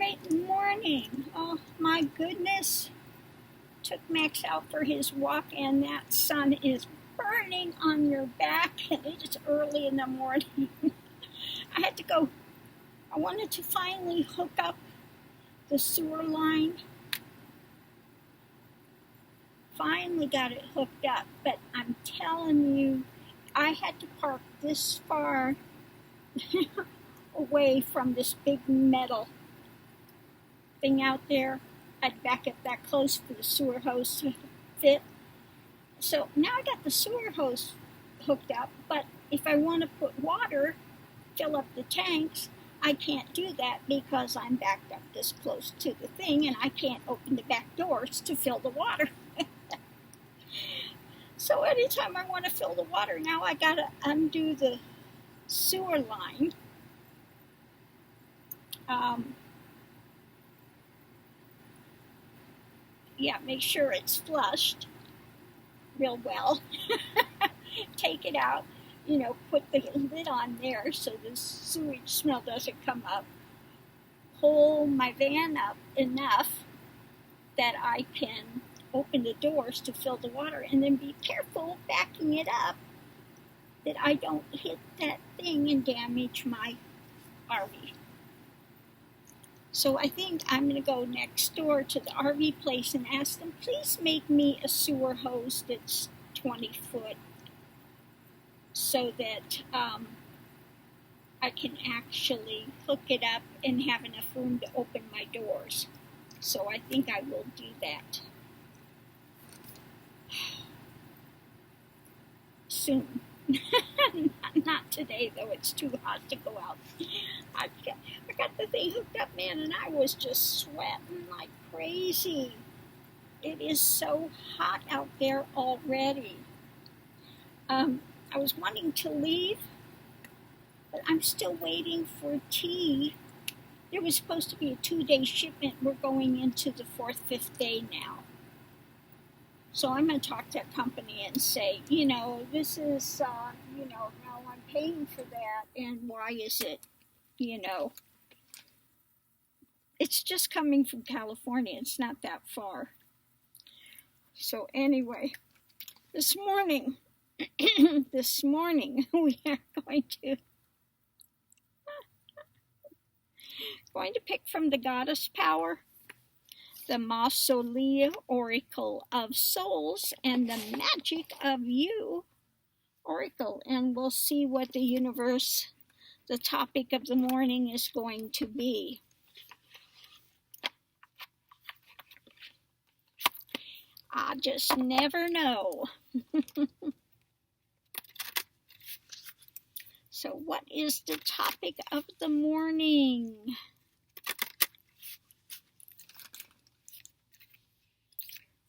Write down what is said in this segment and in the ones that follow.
Great morning. Oh my goodness. Took Max out for his walk and that sun is burning on your back and it's early in the morning. I had to go. I wanted to finally hook up the sewer line. Finally got it hooked up, but I'm telling you, I had to park this far away from this big metal thing out there. I'd back it that close for the sewer hose to fit. So now I got the sewer hose hooked up, but if I want to put water, fill up the tanks, I can't do that because I'm backed up this close to the thing and I can't open the back doors to fill the water. So anytime I want to fill the water, now I got to undo the sewer line. Make sure it's flushed real well. Take it out, put the lid on there so the sewage smell doesn't come up. Pull my van up enough that I can open the doors to fill the water, and then be careful backing it up that I don't hit that thing and damage my RV. So I think I'm going to go next door to the RV place and ask them, please make me a sewer hose that's 20 foot so that I can actually hook it up and have enough room to open my doors. So I think I will do that soon. Not today, though. It's too hot to go out. I got the thing hooked up, man, and I was just sweating like crazy. It is so hot out there already. I was wanting to leave, but I'm still waiting for tea. There was supposed to be a 2-day shipment. We're going into the 4th, 5th day now. So I'm going to talk to that company and say, this is, now I'm paying for that, and why is it, it's just coming from California. It's not that far. So anyway, this morning, we are going to pick from the Goddess Power, the Mausoleum Oracle of Souls, and the Magic of You Oracle. And we'll see what the topic of the morning is going to be. I just never know. So what is the topic of the morning?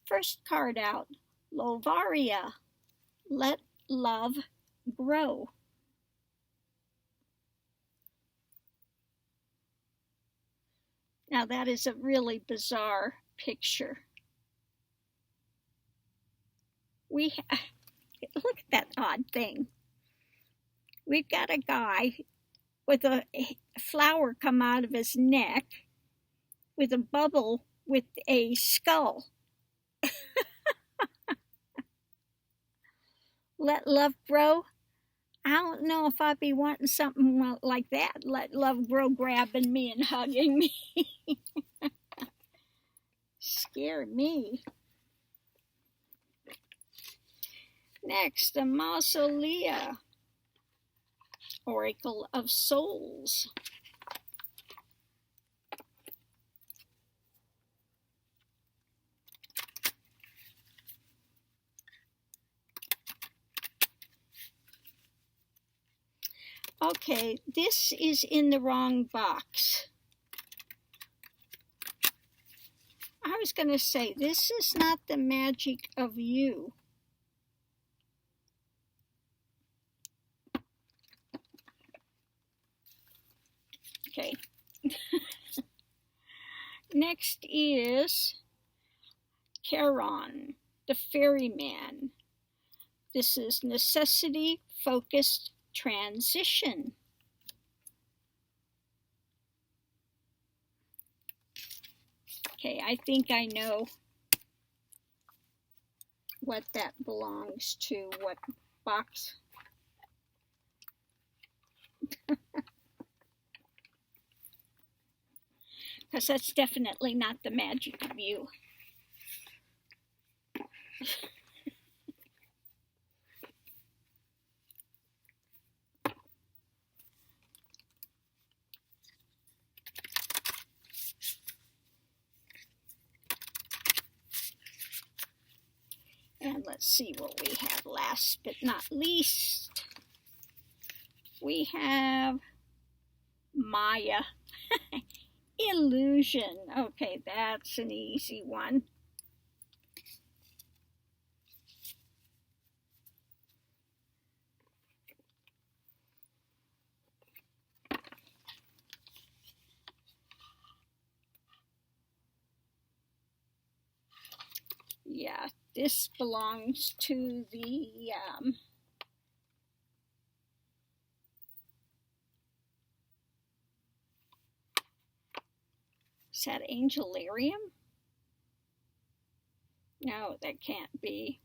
First card out, Lovaria, Let Love Grow. Now that is a really bizarre picture. Look at that odd thing. We've got a guy with a flower come out of his neck with a bubble with a skull. Let love grow. I don't know if I'd be wanting something like that. Let love grow grabbing me and hugging me. Scare me. Next, the Mausoleum Oracle of Souls. Okay, this is in the wrong box. I was going to say, this is not the magic of you. Okay. Next is Charon, the ferryman. This is necessity-focused transition. Okay, I think I know what that belongs to, what box. Because that's definitely not the magic of you. And let's see what we have last but not least. We have Maya. Illusion. Okay, that's an easy one. Yeah, this belongs to the is that Angelarium? No, that can't be.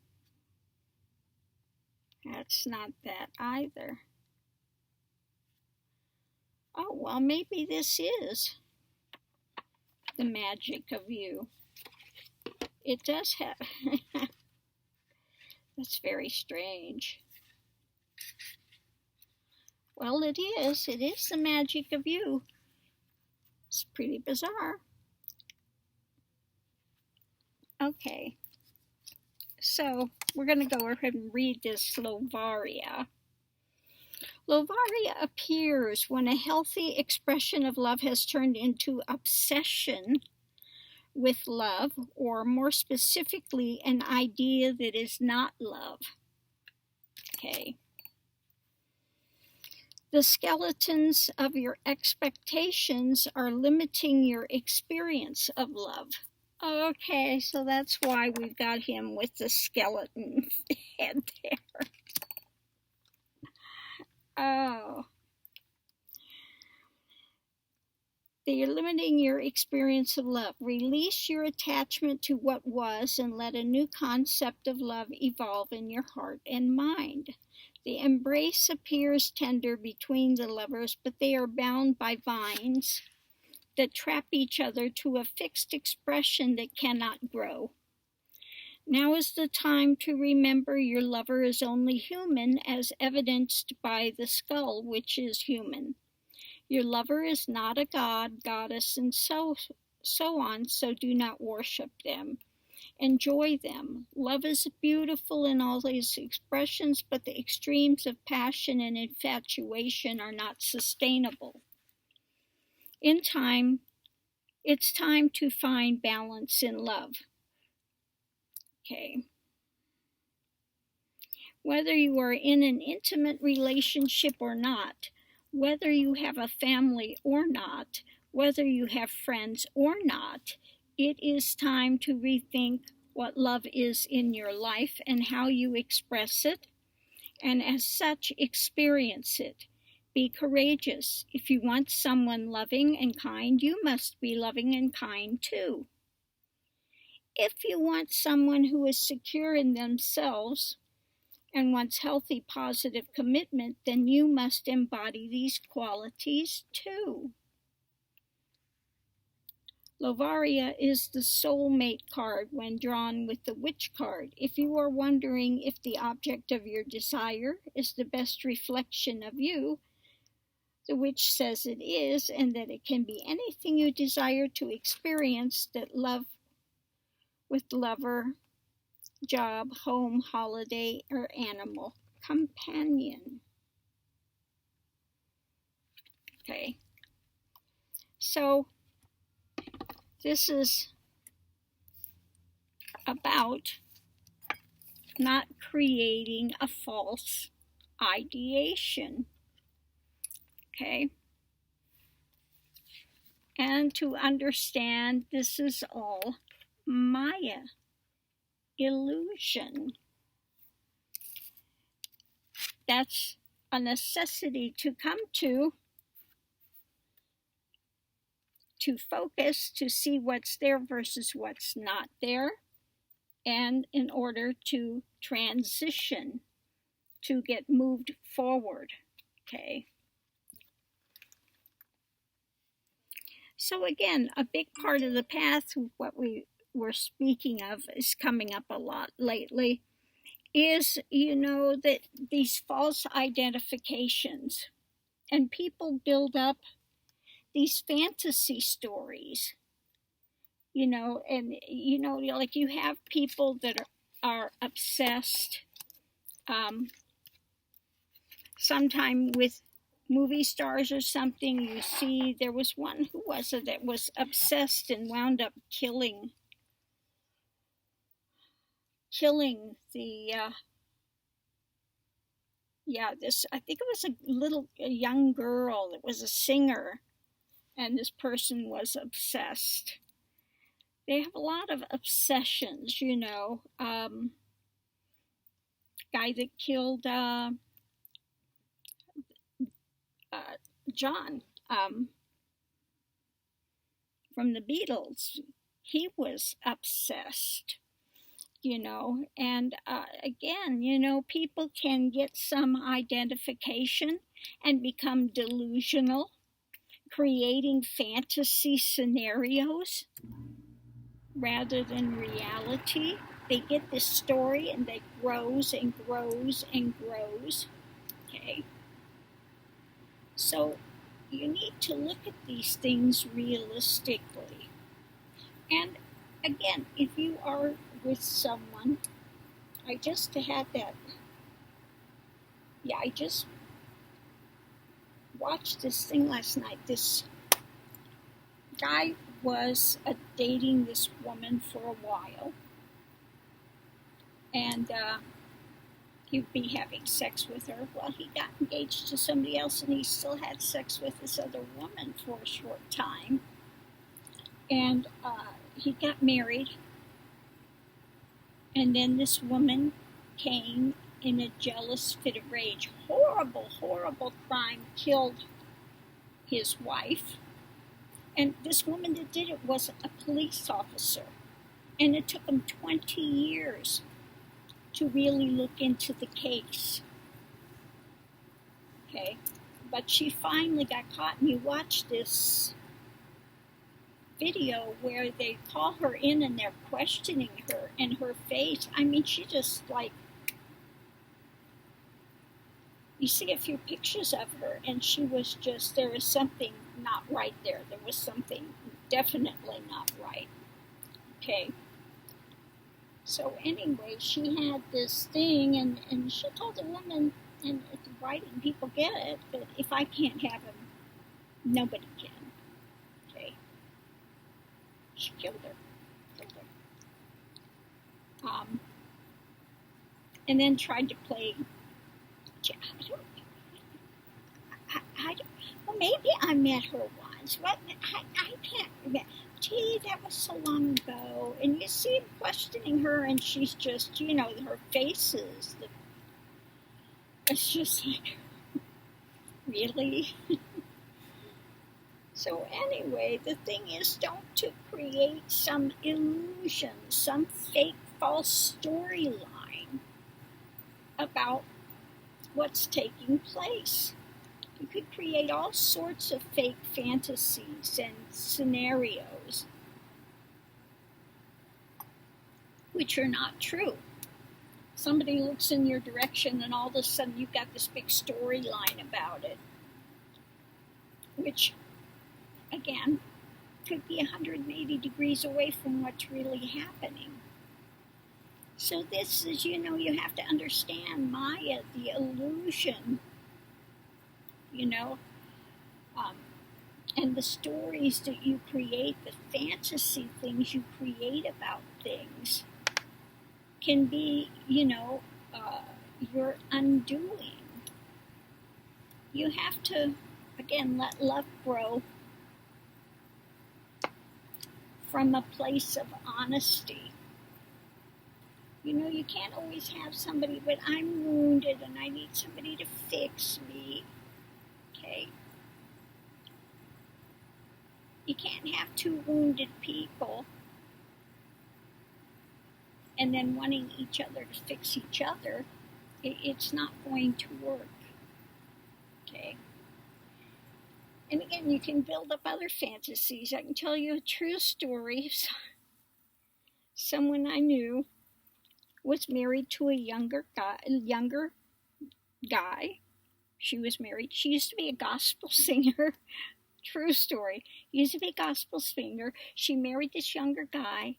That's not that either. Oh, well, maybe this is the magic of you. It does have. That's very strange. Well, it is. It is the magic of you. It's pretty bizarre. Okay. So we're going to go ahead and read this Lovaria. Lovaria appears when a healthy expression of love has turned into obsession with love, or more specifically, an idea that is not love. Okay. The skeletons of your expectations are limiting your experience of love. Okay, so that's why we've got him with the skeleton head there. Oh. You're limiting your experience of love. Release your attachment to what was and let a new concept of love evolve in your heart and mind. The embrace appears tender between the lovers, but they are bound by vines that trap each other to a fixed expression that cannot grow. Now is the time to remember your lover is only human, as evidenced by the skull, which is human. Your lover is not a god, goddess, and so on, so do not worship them. Enjoy them. Love is beautiful in all its expressions, but the extremes of passion and infatuation are not sustainable. It's time to find balance in love. Okay. Whether you are in an intimate relationship or not, whether you have a family or not, whether you have friends or not, it is time to rethink what love is in your life and how you express it, and as such, experience it. Be courageous. If you want someone loving and kind, you must be loving and kind too. If you want someone who is secure in themselves and wants healthy, positive commitment, then you must embody these qualities too. Lovaria is the soulmate card when drawn with the witch card. If you are wondering if the object of your desire is the best reflection of you, the witch says it is, and that it can be anything you desire to experience that love with lover, job, home, holiday, or animal companion. Okay, so this is about not creating a false ideation. Okay, and to understand this is all Maya, illusion. That's a necessity to come to to focus to see what's there versus what's not there, and in order to transition, to get moved forward. Okay. So again, a big part of the path, what we were speaking of is coming up a lot lately, is, that these false identifications, and people build up these fantasy stories, and like you have people that are obsessed, sometime with movie stars or something. You see, there was one, who was it, that was obsessed and wound up killing the this, I think it was a young girl that was a singer, and this person was obsessed. They have a lot of obsessions, guy that killed John from the Beatles, he was obsessed, and again, people can get some identification and become delusional, creating fantasy scenarios rather than reality. They get this story and it grows and grows and grows. Okay. So you need to look at these things realistically. And again, if you are with someone, I just watched this thing last night. This guy was dating this woman for a while, and he'd be having sex with her. Well, he got engaged to somebody else, and he still had sex with this other woman for a short time. And he got married, and then this woman came in a jealous fit of rage. Horrible, horrible crime, killed his wife. And this woman that did it was a police officer. And it took him 20 years to really look into the case. Okay? But she finally got caught, and you watch this video where they call her in and they're questioning her, and her face, I mean, she just like, you see a few pictures of her, and she was just, there was something not right there. There was something definitely not right. Okay. So anyway, she had this thing, and she told the woman, and it's writing, people get it, but if I can't have him, nobody can. Okay. She killed her. And then tried to play, well, maybe I met her once. What? I can't remember. Gee, that was so long ago. And you see him questioning her, and she's just, her faces. It's just like, really? So anyway, the thing is, don't to create some illusion, some fake, false storyline about what's taking place. You could create all sorts of fake fantasies and scenarios which are not true. Somebody looks in your direction, and all of a sudden you've got this big storyline about it, which, again, could be 180 degrees away from what's really happening. So this is, you have to understand Maya, the illusion, and the stories that you create, the fantasy things you create about things, can be, your undoing. You have to, again, let love grow from a place of honesty. You can't always have somebody, but I'm wounded and I need somebody to fix me. Okay? You can't have two wounded people and then wanting each other to fix each other. It's not going to work. Okay. And again, you can build up other fantasies. I can tell you a true story. Someone I knew was married to a younger guy. She was married. She used to be a gospel singer. True story. Used to be a gospel singer. She married this younger guy,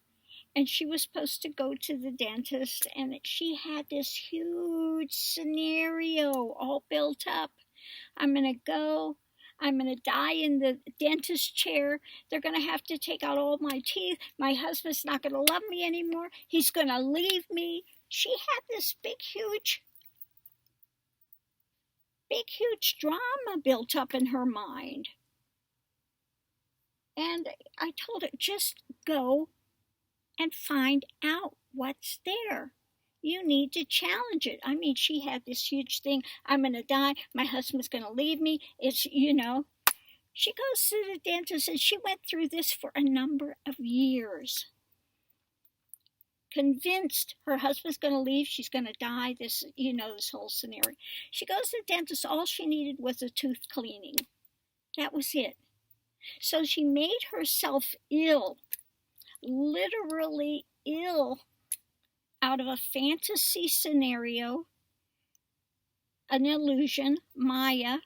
and she was supposed to go to the dentist, and she had this huge scenario all built up. I'm going to go. I'm going to die in the dentist chair. They're going to have to take out all my teeth. My husband's not going to love me anymore. He's going to leave me. She had this big, huge drama built up in her mind. And I told her, just go and find out what's there. You need to challenge it. I mean, she had this huge thing. I'm going to die. My husband's going to leave me. It's, She goes to the dentist, and she went through this for a number of years. Convinced her husband's going to leave, she's going to die, this whole scenario. She goes to the dentist. All she needed was a tooth cleaning. That was it. So she made herself ill, literally ill, out of a fantasy scenario, an illusion, Maya,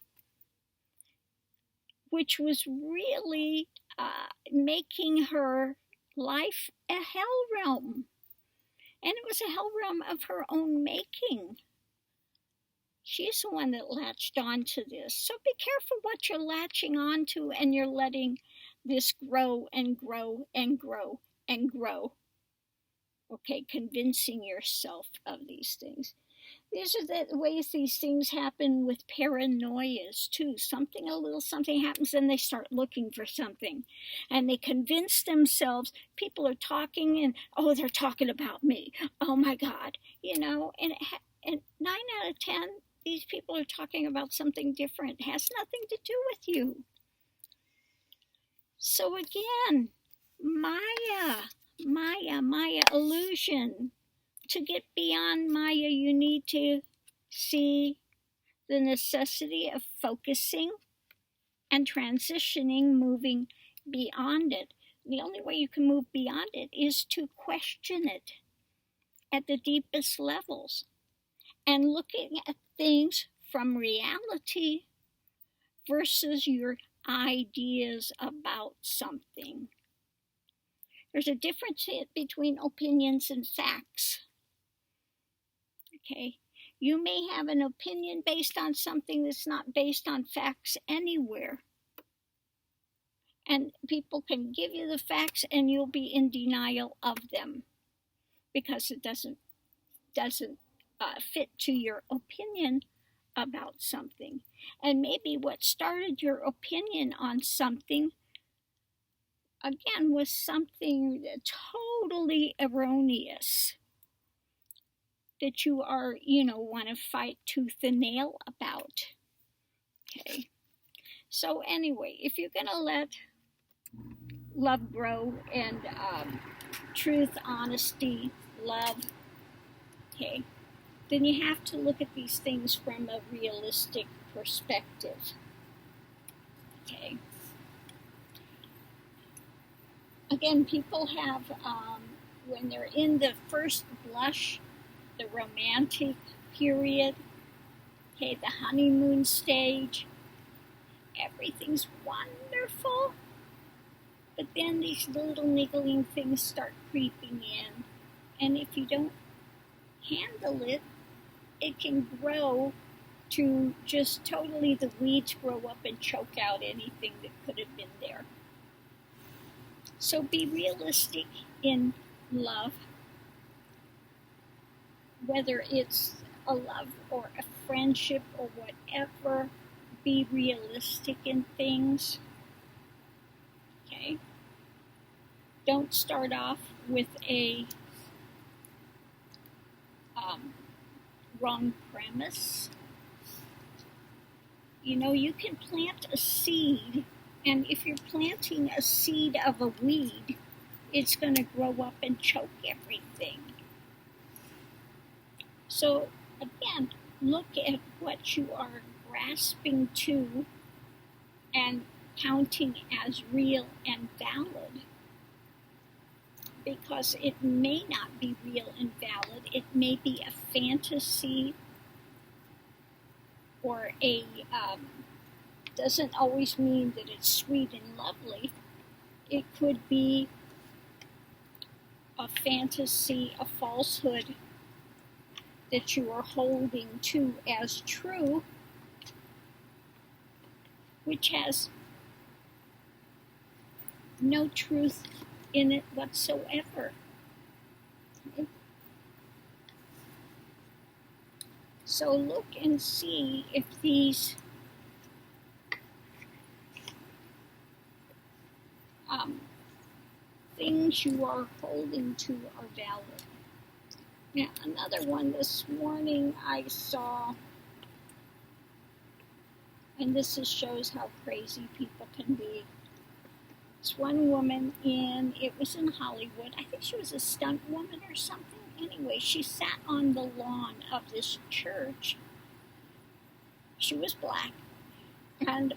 which was really making her life a hell realm. And it was a hell realm of her own making. She's the one that latched onto this. So be careful what you're latching onto, and you're letting this grow and grow and grow and grow. Okay, convincing yourself of these things. These are the ways these things happen with paranoias too. A little something happens, and they start looking for something. And they convince themselves, people are talking, and they're talking about me. Oh my God. And 9 out of 10, these people are talking about something different. It has nothing to do with you. So again, Maya, illusion. To get beyond Maya, you need to see the necessity of focusing and transitioning, moving beyond it. The only way you can move beyond it is to question it at the deepest levels and looking at things from reality versus your ideas about something. There's a difference between opinions and facts. Okay, you may have an opinion based on something that's not based on facts anywhere. And people can give you the facts, and you'll be in denial of them because it doesn't fit to your opinion about something. And maybe what started your opinion on something, again, was something totally erroneous that you are, want to fight tooth and nail about. Okay. So anyway, if you're going to let love grow and truth, honesty, love, okay, then you have to look at these things from a realistic perspective. Okay. Again, people have, when they're in the first blush, the romantic period, okay, the honeymoon stage, everything's wonderful, but then these little niggling things start creeping in, and if you don't handle it, it can grow to just totally, the weeds grow up and choke out anything that could have been there. So be realistic in love, whether it's a love or a friendship or whatever. Be realistic in things. Okay? Don't start off with a wrong premise. You can plant a seed And if you're planting a seed of a weed, it's going to grow up and choke everything. So again, look at what you are grasping to and counting as real and valid, because it may not be real and valid. It may be a fantasy, or a doesn't always mean that it's sweet and lovely. It could be a fantasy, a falsehood that you are holding to as true, which has no truth in it whatsoever. Okay? So look and see if these things you are holding to are valid. Now, another one this morning I saw, and this shows how crazy people can be. It's one woman it was in Hollywood. I think she was a stunt woman or something. Anyway, she sat on the lawn of this church. She was black, and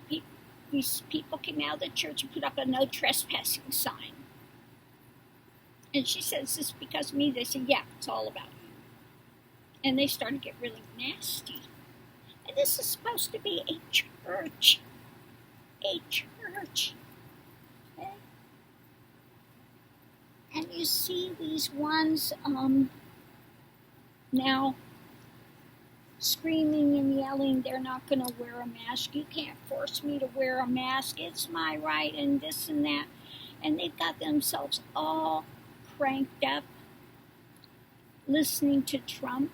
these people came out of the church and put up a no trespassing sign. And she said, "Is this because of me?" They said, "Yeah, it's all about you." And they started to get really nasty. And this is supposed to be a church. A church. Okay? And you see these ones now screaming and yelling, they're not going to wear a mask. You can't force me to wear a mask. It's my right, and this and that. And they've got themselves all cranked up, listening to Trump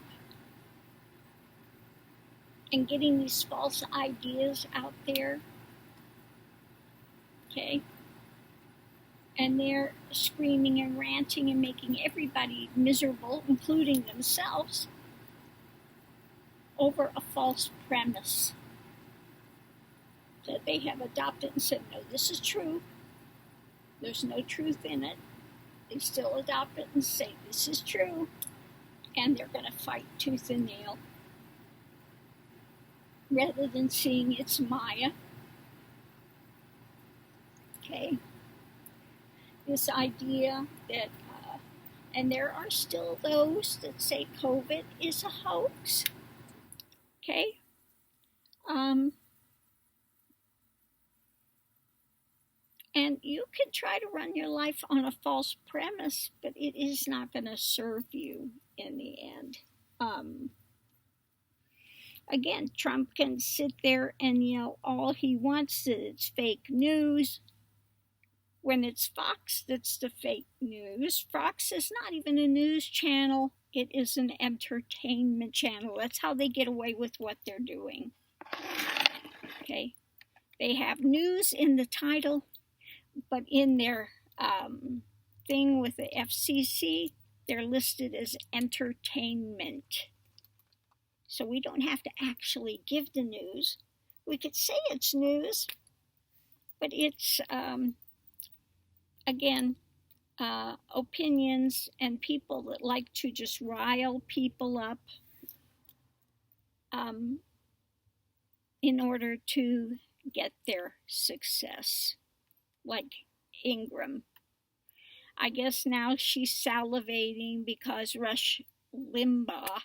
and getting these false ideas out there. Okay? And they're screaming and ranting and making everybody miserable, including themselves, over a false premise that they have adopted and said, no, this is true. There's no truth in it. They still adopt it and say, this is true. And they're going to fight tooth and nail rather than seeing it's Maya. Okay? This idea that, and there are still those that say COVID is a hoax. Okay? And you can try to run your life on a false premise, but it is not going to serve you in the end. Again, Trump can sit there and yell all he wants that it's fake news. When it's Fox that's the fake news, Fox is not even a news channel. It is an entertainment channel. That's how they get away with what they're doing. Okay? They have news in the title, but in their thing with the FCC, they're listed as entertainment. So we don't have to actually give the news. We could say it's news, but it's, again, opinions and people that like to just rile people up in order to get their success, like Ingram. I guess now she's salivating because Rush Limbaugh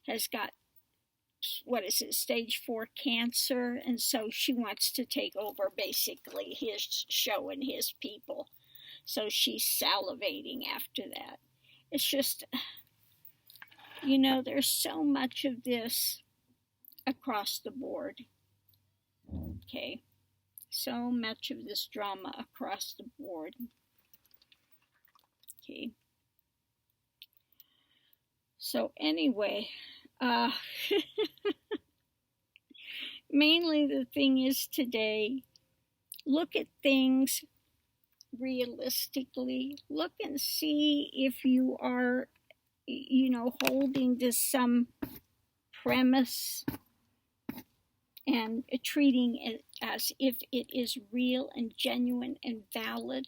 has got, stage 4 cancer, and so she wants to take over basically his show and his people. So she's salivating after that. It's just, there's so much of this across the board. Okay? So much of this drama across the board. Okay? So anyway, mainly the thing is today, look at things realistically. Look and see if you are, holding to some premise and treating it as if it is real and genuine and valid.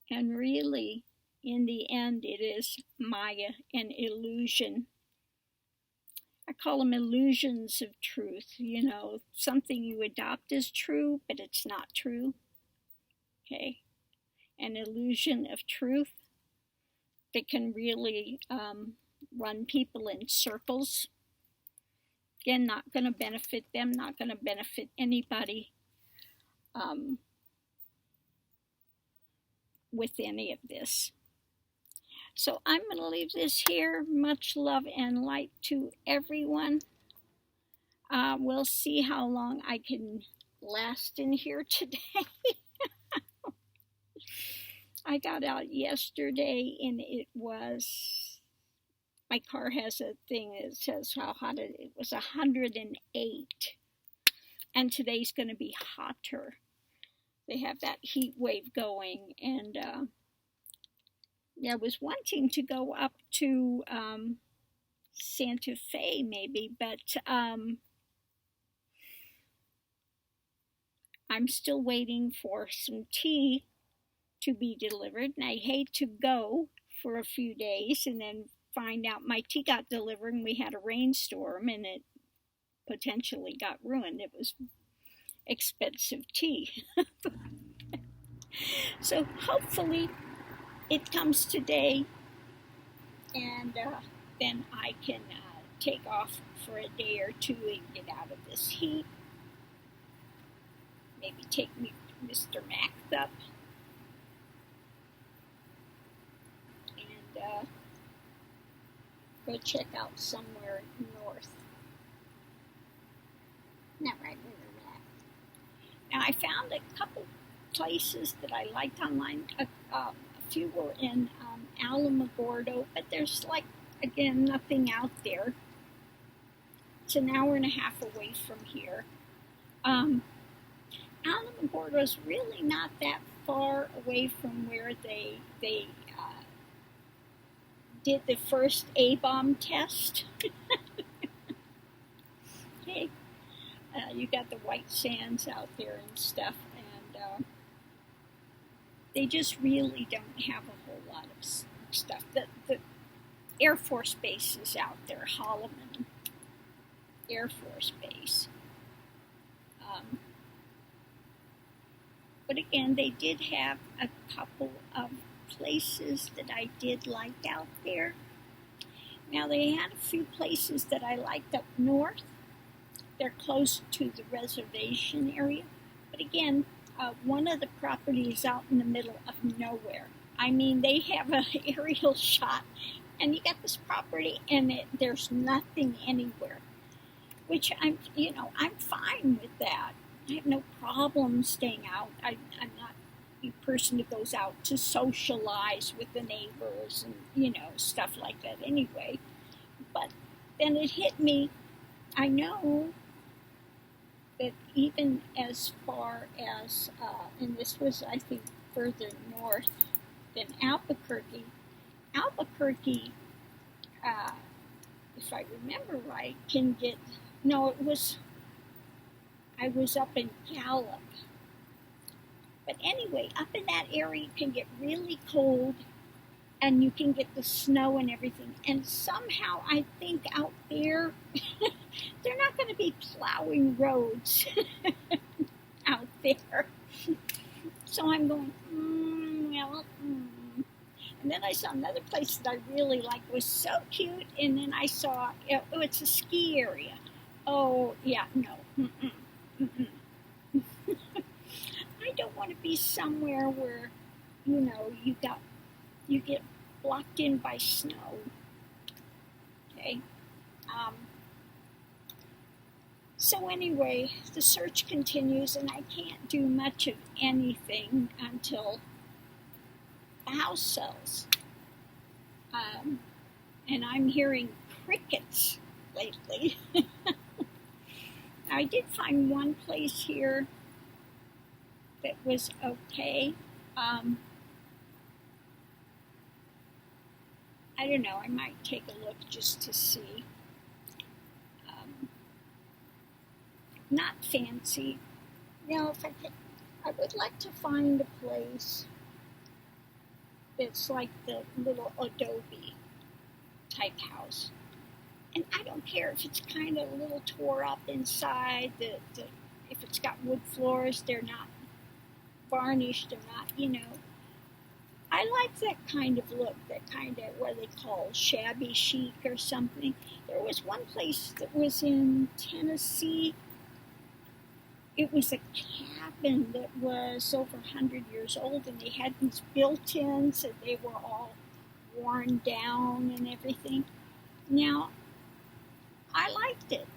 And really, in the end, it is Maya and illusion. I call them illusions of truth, something you adopt as true, but it's not true. Okay? An illusion of truth that can really run people in circles. Again, not going to benefit them, not going to benefit anybody with any of this. So I'm going to leave this here. Much love and light to everyone. We'll see how long I can last in here today. I got out yesterday and it was, my car has a thing that says how hot it was, 108. And today's going to be hotter. They have that heat wave going, and I was wanting to go up to Santa Fe maybe, but I'm still waiting for some tea to be delivered, and I hate to go for a few days and then find out my tea got delivered and we had a rainstorm and it potentially got ruined. It was expensive tea. So hopefully it comes today, and then I can take off for a day or two and get out of this heat. Maybe take me Mr. Max up and go check out somewhere north. Not right where we're at. Now I found a couple places that I liked online. A few were in Alamogordo, but there's again, nothing out there. It's an hour and a half away from here. Alamogordo is really not that far away from where they did the first A-bomb test. Okay. You got the white sands out there and stuff, and they just really don't have a whole lot of stuff. The Air Force Base is out there, Holloman Air Force Base. But again, they did have a couple of places that I did like out there. Now, they had a few places that I liked up north. They're close to the reservation area. But again, one of the properties out in the middle of nowhere. I mean, they have an aerial shot, and you got this property, and there's nothing anywhere. Which I'm fine with that. I have no problem staying out. I'm not a person that goes out to socialize with the neighbors and, stuff like that anyway. But then it hit me. I know that even as far as, and this was, I think, further north than Albuquerque, if I remember right, I was up in Gallup. But anyway, up in that area, it can get really cold, and you can get the snow and everything. And somehow, I think out there, they're not going to be plowing roads out there. So I'm going, And then I saw another place that I really liked. It was so cute. And then I saw, it's a ski area. Oh, yeah, no. I don't want to be somewhere where, you get blocked in by snow. Okay. So anyway, the search continues, and I can't do much of anything until the house sells. And I'm hearing crickets lately. I did find one place here that was okay. I don't know, I might take a look just to see. Not fancy, Now, if I could, I would like to find a place that's like the little adobe type house. And I don't care if it's kind of a little tore up inside, if it's got wood floors, they're not varnished, they're not, I like that kind of look, that kind of what they call shabby chic or something. There was one place that was in Tennessee. It was a cabin that was over 100 years old, and they had these built-ins, and they were all worn down and everything. Now, I liked it.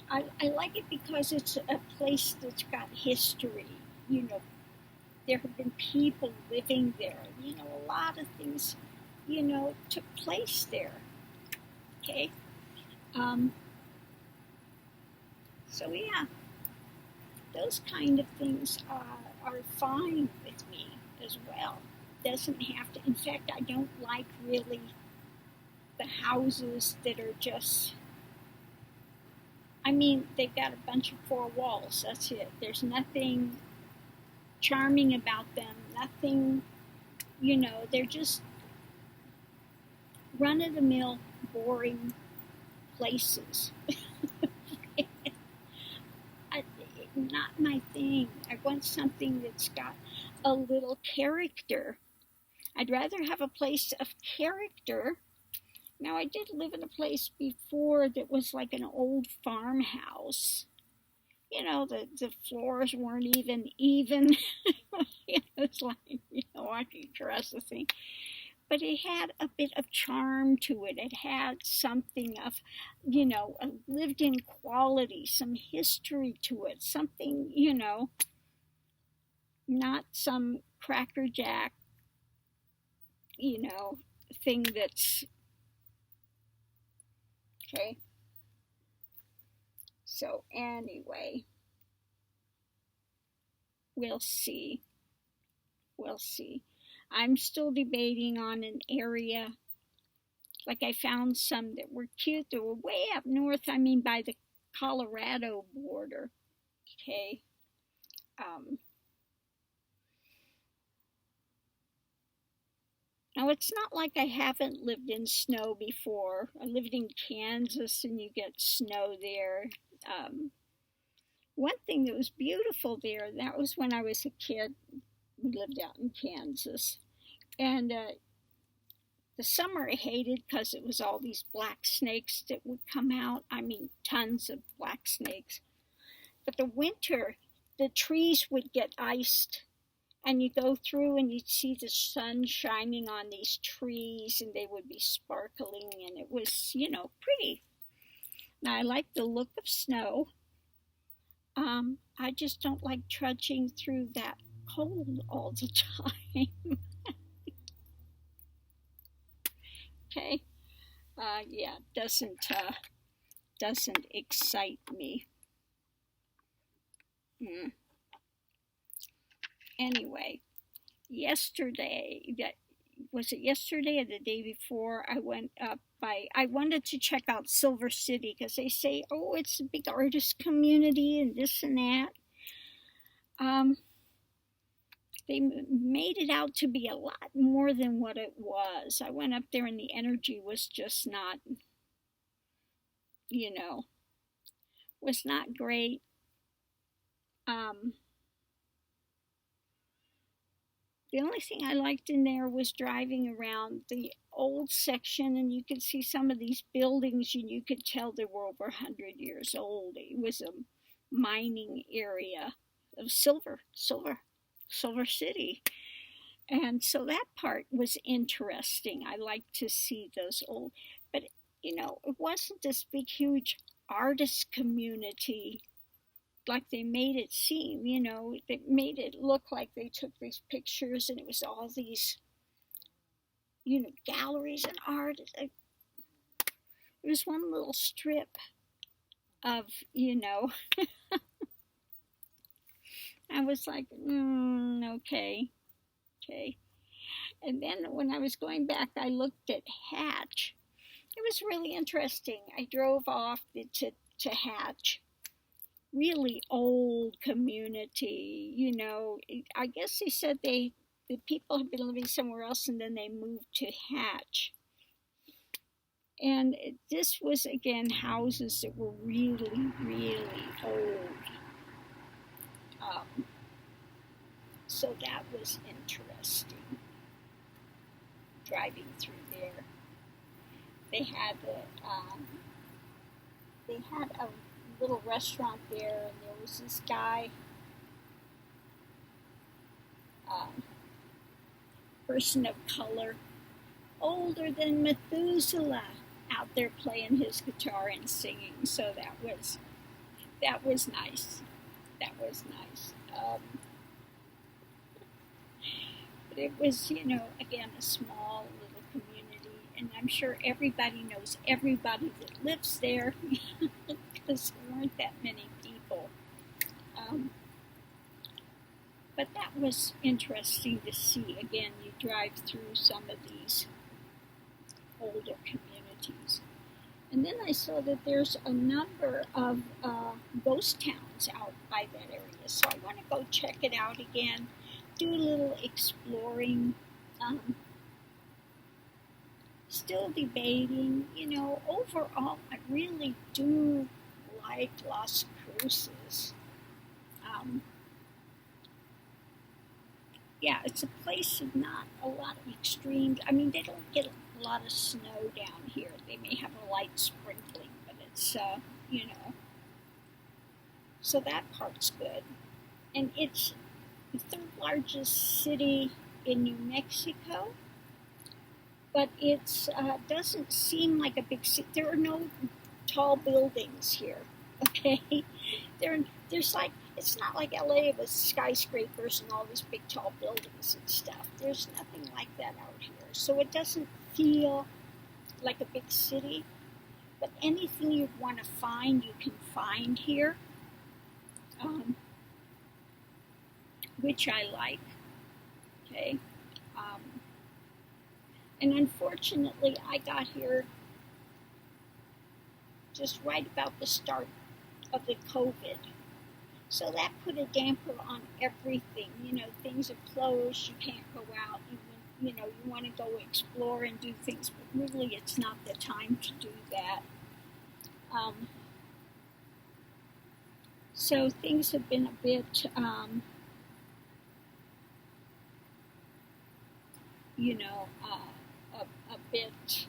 I like it because it's a place that's got history. There have been people living there. A lot of things, took place there. Okay. So yeah, those kind of things are fine with me as well. Doesn't have to. In fact, I don't like really the houses that are just. I mean, they've got a bunch of four walls. That's it. There's nothing charming about them. Nothing. They're just run-of-the-mill, boring places. Not my thing. I want something that's got a little character. I'd rather have a place of character. Now, I did live in a place before that was like an old farmhouse. The floors weren't even. It's like, I can caress the thing. But it had a bit of charm to it. It had something of, a lived in quality, some history to it, something, not some crackerjack, thing that's, okay. So anyway, we'll see. We'll see. I'm still debating on an area. Like I found some that were cute. They were way up north. I mean, by the Colorado border. Okay. Now, it's not like I haven't lived in snow before. I lived in Kansas, and you get snow there. One thing that was beautiful there, that was when I was a kid. We lived out in Kansas. And the summer I hated because it was all these black snakes that would come out. I mean, tons of black snakes. But the winter, the trees would get iced, and you go through and you'd see the sun shining on these trees, and they would be sparkling, and it was, pretty. Now, I like the look of snow. I just don't like trudging through that cold all the time. Okay. Yeah, doesn't excite me. Anyway, yesterday, was it yesterday or the day before, I went up I wanted to check out Silver City because they say, oh, it's a big artist community and this and that. They made it out to be a lot more than what it was. I went up there and the energy was just not, was not great. The only thing I liked in there was driving around the old section, and you could see some of these buildings, and you could tell they were over 100 years old. It was a mining area of Silver City. And so that part was interesting. I like to see those old, but it wasn't this big, huge artist community like they made it seem. They made it look like they took these pictures and it was all these, galleries and art. It was one little strip of, I was like, okay. And then when I was going back, I looked at Hatch. It was really interesting. I drove off to Hatch. really old community. You know, I guess they said the people had been living somewhere else and then they moved to Hatch. And this was again houses that were really, really old. Um, so that was interesting. Driving through there, they had a little restaurant there, and there was this guy, person of color, older than Methuselah, out there playing his guitar and singing. So that was nice. That was nice. But it was, again, a small little community, and I'm sure everybody knows everybody that lives there because there weren't that many people. But that was interesting to see. Again, you drive through some of these older communities. And then I saw that there's a number of ghost towns out by that area. So I want to go check it out again, do a little exploring. Still debating, overall I really do like Las Cruces. Yeah, it's a place of not a lot of extremes. I mean, they don't get a lot of snow down here. They may have a light sprinkling, but it's, so that part's good. And it's the third largest city in New Mexico, but it doesn't seem like a big city. There are no tall buildings here, okay? There's like, it's not like LA with skyscrapers and all these big tall buildings and stuff. There's nothing like that out here. So it doesn't feel like a big city, but anything you want to find, you can find here, which I like, okay? And unfortunately, I got here just right about the start of the COVID. So that put a damper on everything. Things are closed, you can't go out, you want to go explore and do things, but really it's not the time to do that. So things have been a bit, a bit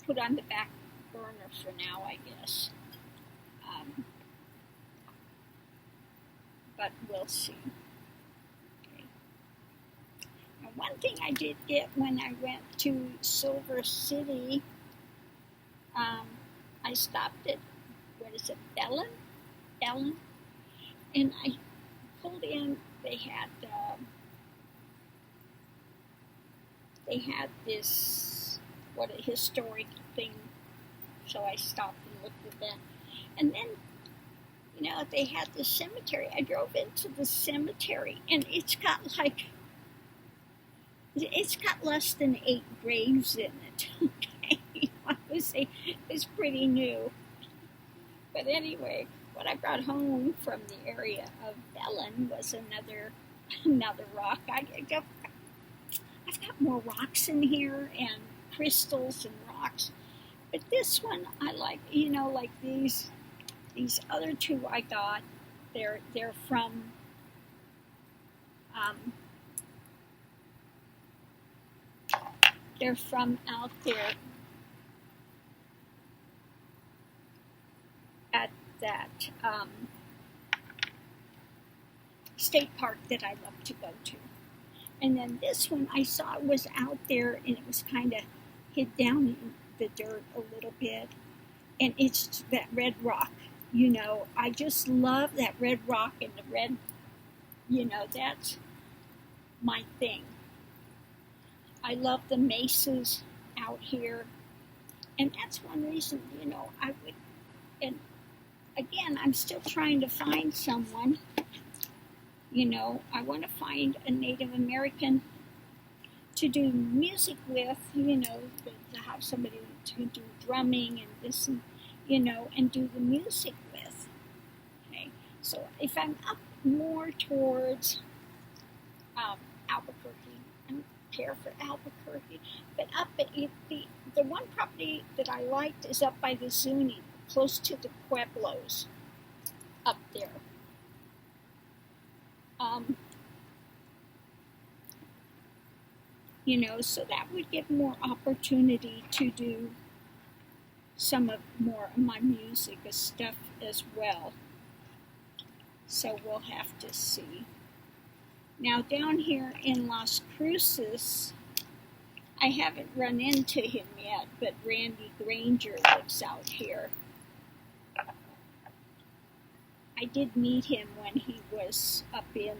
put on the back burner for now, I guess. But we'll see. Okay. Now, one thing I did get when I went to Silver City, I stopped at, Bellin? And I pulled in, they had this, a historic thing, so I stopped and looked at that. And then, they had the cemetery. I drove into the cemetery, and it's got less than 8 graves in it, okay? I would say it's pretty new. But anyway, what I brought home from the area of Bellin was another rock. I've got more rocks in here, and crystals and rocks. But this one I like, like these other two I got, they're from out there at that state park that I love to go to. And then this one I saw was out there, and it was kind of hid down in the dirt a little bit. And it's that red rock. I just love that red rock and the red, that's my thing. I love the mesas out here. And that's one reason, I would, and again, I'm still trying to find someone. I want to find a Native American to do music with, to have somebody to do drumming and this. and do the music with. Okay, so if I'm up more towards Albuquerque, I don't care for Albuquerque, but up at the one property that I liked is up by the Zuni, close to the Pueblos, up there. So that would give more opportunity to do some of more of my music stuff as well. So we'll have to see. Now down here in Las Cruces, I haven't run into him yet, but Randy Granger lives out here. I did meet him when he was up in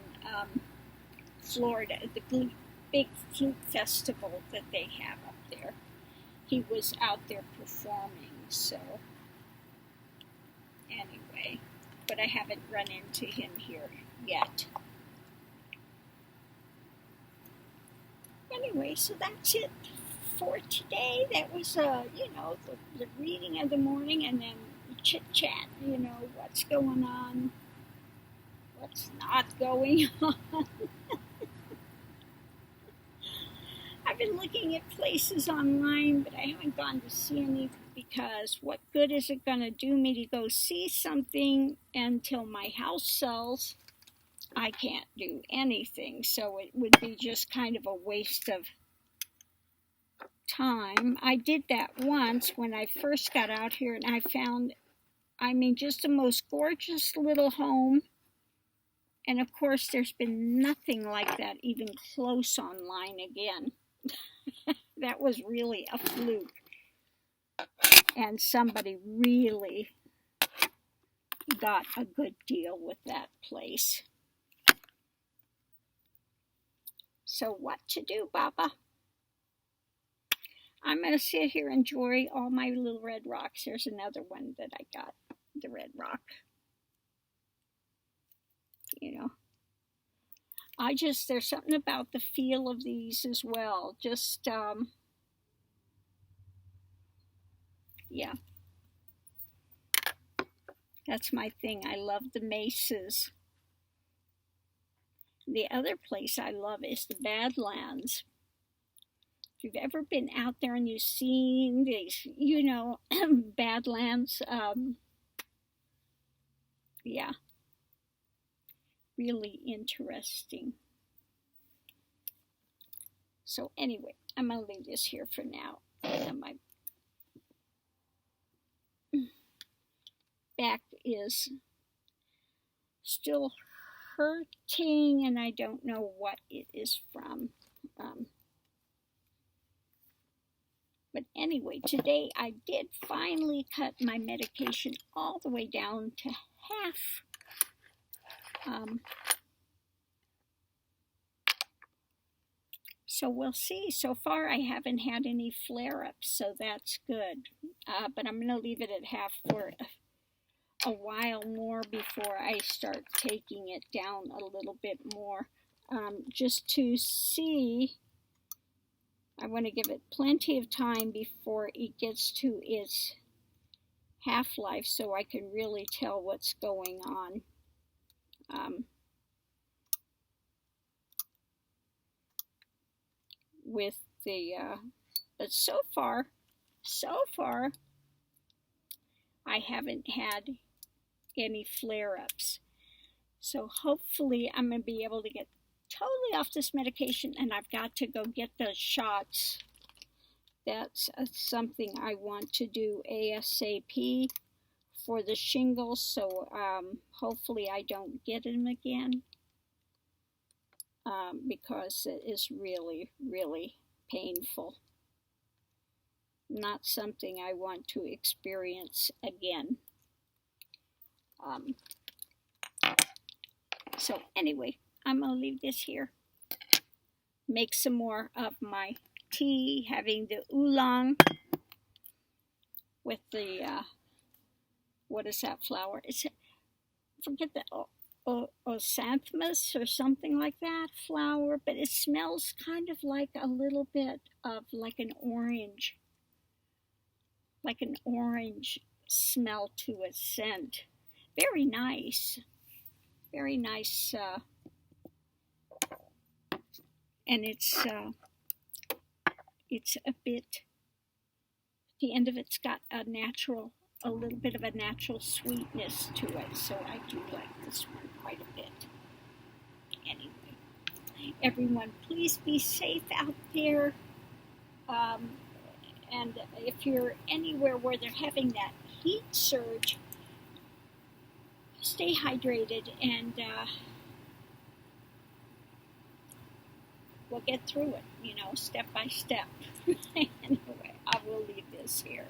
Florida at the big flute festival that they have up there. He was out there performing, so anyway, but I haven't run into him here yet. Anyway, so that's it for today. That was, the reading of the morning, and then chit-chat, what's going on, what's not going on. I've been looking at places online, but I haven't gone to see any, because what good is it going to do me to go see something until my house sells? I can't do anything, so it would be just kind of a waste of time. I did that once when I first got out here, and I found, just the most gorgeous little home. And of course, there's been nothing like that even close online again. That was really a fluke. And somebody really got a good deal with that place. So what to do, Baba? I'm going to sit here and enjoy all my little red rocks. There's another one that I got, the red rock. There's something about the feel of these as well. Yeah. That's my thing. I love the mesas. The other place I love is the Badlands. If you've ever been out there and you've seen these, Badlands, yeah, really interesting. So anyway, I'm going to leave this here for now. My back is still hurting, and I don't know what it is from. But anyway, today I did finally cut my medication all the way down to half. So we'll see. So far, I haven't had any flare-ups, so that's good. But I'm going to leave it at half for a while more before I start taking it down a little bit more. Just to see, I want to give it plenty of time before it gets to its half-life so I can really tell what's going on. With the, but so far, I haven't had any flare-ups. So hopefully I'm going to be able to get totally off this medication, and I've got to go get those shots. That's something I want to do ASAP for the shingles, so hopefully I don't get them again, because it is really, really painful. Not something I want to experience again. So anyway, I'm going to leave this here. Make some more of my tea, having the oolong with the, what is that flower? Forget that, Osanthmus or something like that flower, but it smells kind of like a little bit of like an orange smell to a scent. Very nice. Very nice. And it's a bit, the end of it's got a little bit of a natural sweetness to it. So I do like this one quite a bit. Anyway, everyone, please be safe out there. And if you're anywhere where they're having that heat surge, stay hydrated, and we'll get through it, step by step. Anyway, I will leave this here.